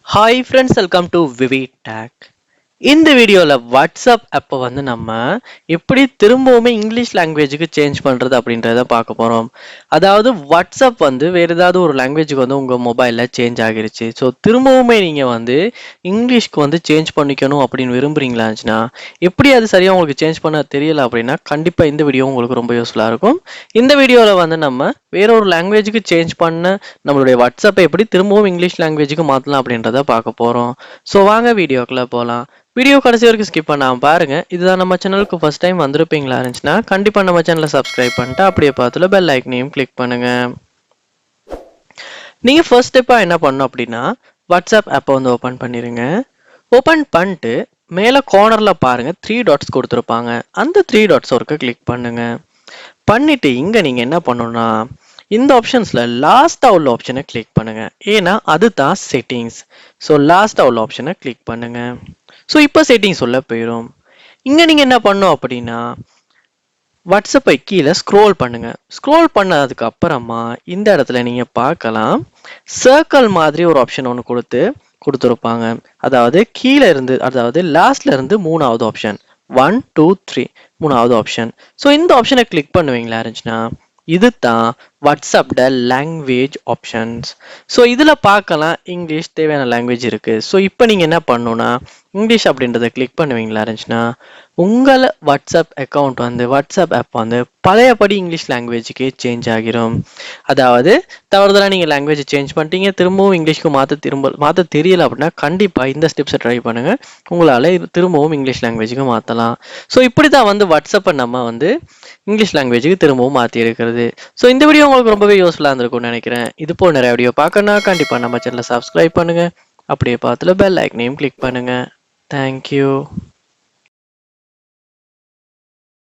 Hi friends, welcome to VividTech. இந்த வீடியோல WhatsApp ஆப்பை வந்து நம்ம எப்படி திரும்பவுமே இங்கிலீஷ் லாங்குவேஜுக்கு சேஞ்ச் பண்றது அப்படின்றத பார்க்க போறோம். அதாவது வாட்ஸ்அப் வந்து வேற ஏதாவது ஒரு லாங்குவேஜுக்கு வந்து உங்க மொபைல்ல சேஞ்ச் ஆகிருச்சு. ஸோ திரும்பவுமே நீங்க வந்து இங்கிலீஷ்க்கு வந்து சேஞ்ச் பண்ணிக்கணும் அப்படின்னு விரும்புறீங்களாச்சுன்னா எப்படி அது சரியா உங்களுக்கு சேஞ்ச் பண்ண தெரியல அப்படின்னா கண்டிப்பா இந்த வீடியோ உங்களுக்கு ரொம்ப யூஸ்ஃபுல்லா இருக்கும். இந்த வீடியோல வந்து நம்ம வேற ஒரு லாங்குவேஜுக்கு சேஞ்ச் பண்ண நம்மளுடைய வாட்ஸ்அப்பை எப்படி திரும்பவும் இங்கிலீஷ் லாங்குவேஜுக்கு மாத்தலாம் அப்படின்றத பார்க்க போறோம். ஸோ வாங்க வீடியோக்குள்ள போலாம். வீடியோ கடைசி வரைக்கும் ஸ்கிப் பண்ணாம பாருங்க. இதுதான் நம்ம சேனலுக்கு ஃபர்ஸ்ட் டைம் வந்திருப்பீங்களா இருந்துச்சுன்னா கண்டிப்பா நம்ம சேனலை சப்ஸ்கிரைப் பண்ணிட்டு அப்படியே பார்த்துல பெல் ஐக்கனையும் கிளிக் பண்ணுங்க. நீங்க ஃபர்ஸ்ட் ஸ்டெப்பா என்ன பண்ணணும் அப்படின்னா வாட்ஸ்அப் ஆப்பை வந்து ஓபன் பண்ணிருங்க. ஓபன் பண்ணிட்டு மேல கார்னர்ல பாருங்க 3 டாட்ஸ் கொடுத்துருப்பாங்க. அந்த 3 டாட்ஸ் ஒருக்க கிளிக் பண்ணுங்க. பண்ணிட்டு இங்க நீங்க என்ன பண்ணணும்னா இந்த ஆப்ஷன்ஸ்ல லாஸ்டா உள்ள ஆப்ஷனை கிளிக் பண்ணுங்க. ஏன்னா அதுதான் செட்டிங்ஸ். ஸோ லாஸ்டா உள்ள ஆப்ஷனை கிளிக் பண்ணுங்க. ஸோ இப்போ செட்டிங்ஸ் உள்ள போயிடும். இங்க நீங்க என்ன பண்ணும் அப்படின்னா வாட்ஸ்அப்பை கீழே ஸ்க்ரோல் பண்ணுங்க. ஸ்க்ரோல் பண்ணதுக்கு அப்புறமா இந்த இடத்துல நீங்க பார்க்கலாம் சர்க்கிள் மாதிரி ஒரு ஆப்ஷன் ஒன்று கொடுத்துருப்பாங்க. அதாவது கீழே இருந்து அதாவது லாஸ்ட்ல இருந்து மூணாவது ஆப்ஷன் 1 2 3 மூணாவது ஆப்ஷன். ஸோ இந்த ஆப்ஷனை கிளிக் பண்ணுவீங்களா இருந்துச்சுன்னா இதுதான் வாட்ஸ்அப்ட லாங்குவேஜ் ஆப்ஷன்ஸ். ஸோ இதில் பார்க்கலாம் இங்கிலீஷ் தேவையான லாங்குவேஜ் இருக்குது. ஸோ இப்போ நீங்கள் என்ன பண்ணணும்னா இங்கிலீஷ் அப்படின்றத கிளிக் பண்ணுவீங்களா இருந்துச்சுன்னா உங்களை வாட்ஸ்அப் அக்கௌண்ட் வந்து வாட்ஸ்அப் ஆப் வந்து பழையபடி இங்கிலீஷ் லாங்குவேஜுக்கே சேஞ்ச் ஆகிரும். அதாவது தவறுதலாக நீங்கள் லாங்குவேஜ் சேஞ்ச் பண்ணிட்டீங்க திரும்பவும் இங்கிலீஷ்க்கு மாற்ற தெரியல அப்படின்னா கண்டிப்பாக இந்த ஸ்டெப்ஸை ட்ரை பண்ணுங்கள். உங்களால் திரும்பவும் இங்கிலீஷ் லாங்குவேஜுக்கு மாற்றலாம். ஸோ இப்படி தான் வந்து வாட்ஸ்அப்பை நம்ம வந்து இங்கிலீஷ் லாங்குவேஜுக்கு திரும்பவும் மாற்றி இருக்கிறது. ஸோ இந்த வீடியோ உங்களுக்கு ரொம்பவே யூஸ்ஃபுல்லாக இருந்திருக்கும்னு நினைக்கிறேன். இது போல் நிறைய வீடியோ பார்க்கணும்னா கண்டிப்பாக நம்ம சேனலை சப்ஸ்கிரைப் பண்ணுங்கள். அப்படியே பார்த்துல பெல் ஐக்கனையும் கிளிக் பண்ணுங்கள். தேங்க்யூ.